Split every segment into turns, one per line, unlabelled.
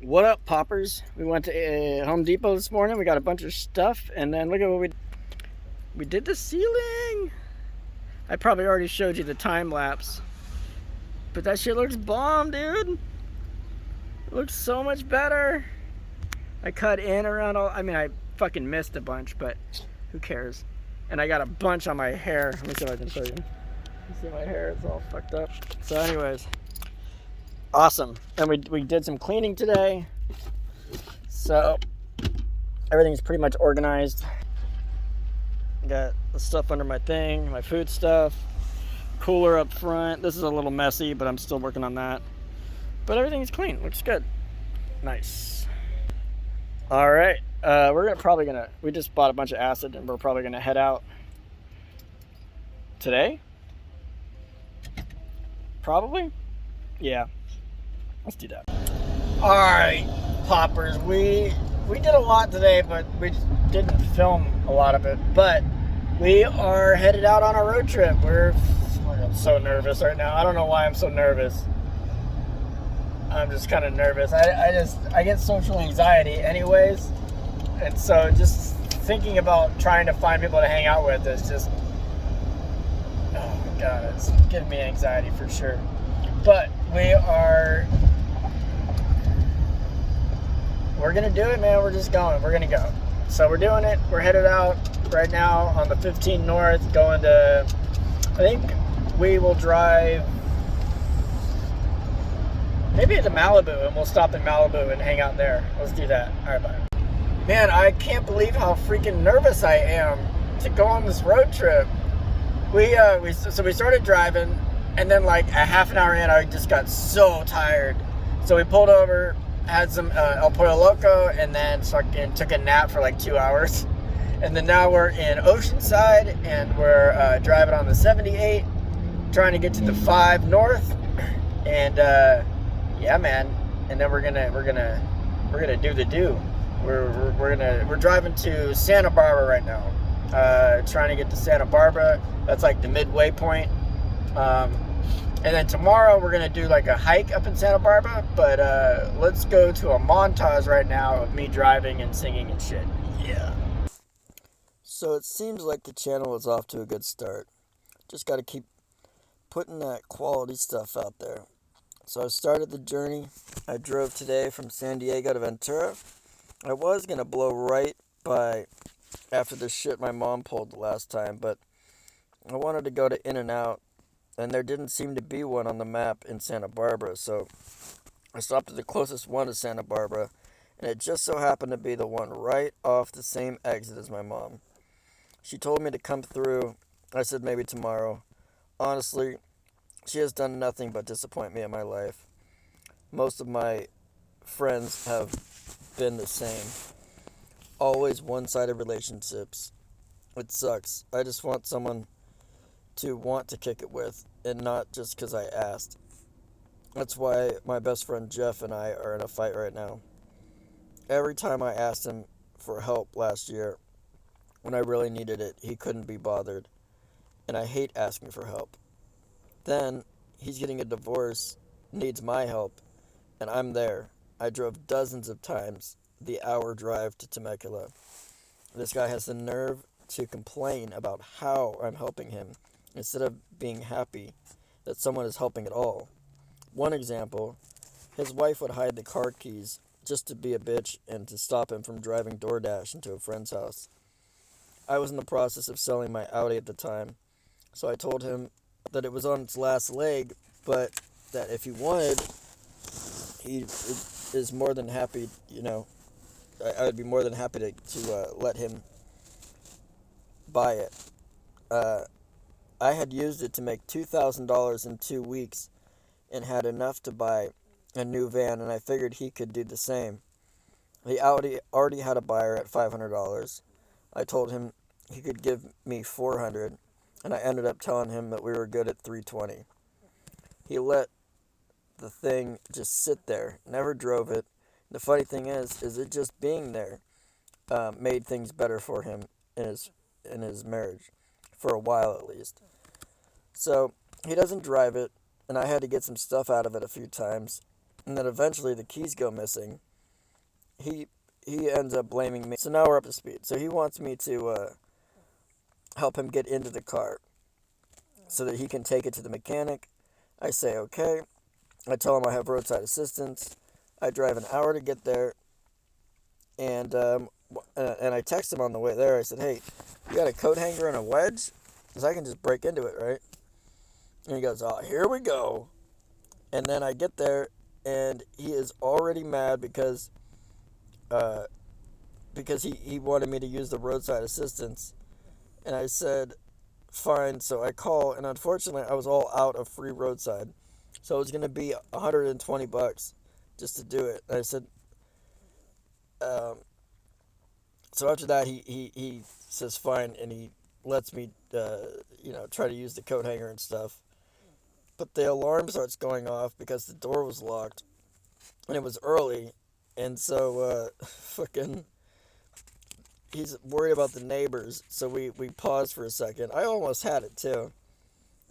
What up, poppers? We went to Home Depot this morning. We got a bunch of stuff, and then look at what we did the ceiling. I probably already showed you the time lapse, but that shit looks bomb, dude. It looks so much better. I cut in around all. I mean, I fucking missed a bunch, but who cares? And I got a bunch on my hair. Let me see if I can show you. You see my hair? It's all fucked up. So, anyways, awesome. And we did some cleaning today. So everything's pretty much organized. Got the stuff under my thing, my food stuff, cooler up front. This is a little messy, but I'm still working on that. But everything's clean. Looks good. Nice. All right. We just bought a bunch of acid, and we're probably gonna head out today. Probably. Yeah. Let's do that. All right, poppers. We did a lot today, but we didn't film a lot of it. But we are headed out on a road trip. I'm so nervous right now. I don't know why I'm so nervous. I'm just kind of nervous. I get social anxiety anyways. And so just thinking about trying to find people to hang out with is just, oh my God, it's giving me anxiety for sure. But we're gonna do it, man. We're just going. We're gonna go. So we're doing it. We're headed out right now on the 15 North, going to, I think we will drive maybe to Malibu, and we'll stop in Malibu and hang out there. Let's do that. All right, bye. Man, I can't believe how freaking nervous I am to go on this road trip. We started driving, and then like a half an hour in, I just got so tired. So we pulled over, had some El Pollo Loco, and then fucking took a nap for like 2 hours. And then now we're in Oceanside, and we're driving on the 78, trying to get to the 5 North. And yeah, man. And then we're gonna do the do. We're driving to Santa Barbara right now. Trying to get to Santa Barbara. That's like the midway point. And then tomorrow we're going to do like a hike up in Santa Barbara. But let's go to a montage right now of me driving and singing and shit. Yeah. So it seems like the channel is off to a good start. Just got to keep putting that quality stuff out there. So I started the journey. I drove today from San Diego to Ventura. I was going to blow right by after the shit my mom pulled the last time, but I wanted to go to In-N-Out, and there didn't seem to be one on the map in Santa Barbara, so I stopped at the closest one to Santa Barbara, and it just so happened to be the one right off the same exit as my mom. She told me to come through. I said maybe tomorrow. Honestly, she has done nothing but disappoint me in my life. Most of my friends have been the same. Always one-sided relationships. It sucks. I just want someone to want to kick it with, and not just because I asked. That's why my best friend Jeff and I are in a fight right now. Every time I asked him for help last year, when I really needed it, he couldn't be bothered. And I hate asking for help. Then, he's getting a divorce, needs my help, and I'm there. I drove dozens of times the hour drive to Temecula. This guy has the nerve to complain about how I'm helping him, instead of being happy that someone is helping at all. One example, his wife would hide the car keys just to be a bitch and to stop him from driving DoorDash into a friend's house. I was in the process of selling my Audi at the time, so I told him that it was on its last leg, but that if he wanted, he is more than happy, I would be more than happy to let him buy it. I had used it to make $2,000 in 2 weeks and had enough to buy a new van, and I figured he could do the same. The Audi already had a buyer at $500. I told him he could give me $400, and I ended up telling him that we were good at $320. He let the thing just sit there, never drove it. The funny thing is it just being there made things better for him in his marriage, for a while at least. So he doesn't drive it, and I had to get some stuff out of it a few times, and then eventually the keys go missing, he ends up blaming me. So now we're up to speed. So he wants me to help him get into the car so that he can take it to the mechanic. I say okay. I tell him I have roadside assistance. I drive an hour to get there, and I text him on the way there. I said, "Hey, you got a coat hanger and a wedge? Because I can just break into it, right?" And he goes, "Oh, here we go." And then I get there, and he is already mad because he wanted me to use the roadside assistance. And I said, fine. So I call, and unfortunately, I was all out of free roadside. So it was going to be $120 just to do it. And I said, um, so after that, he says fine, and he lets me, try to use the coat hanger and stuff. But the alarm starts going off because the door was locked, and it was early, and so fucking he's worried about the neighbors. So we pause for a second. I almost had it too.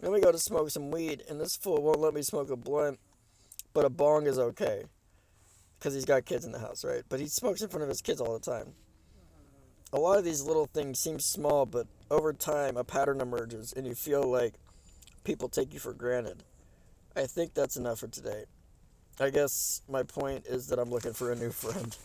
Then we go to smoke some weed, and this fool won't let me smoke a blunt, but a bong is okay because he's got kids in the house, right? But he smokes in front of his kids all the time. A lot of these little things seem small, but over time a pattern emerges, and you feel like people take you for granted. I think that's enough for today. I guess my point is that I'm looking for a new friend.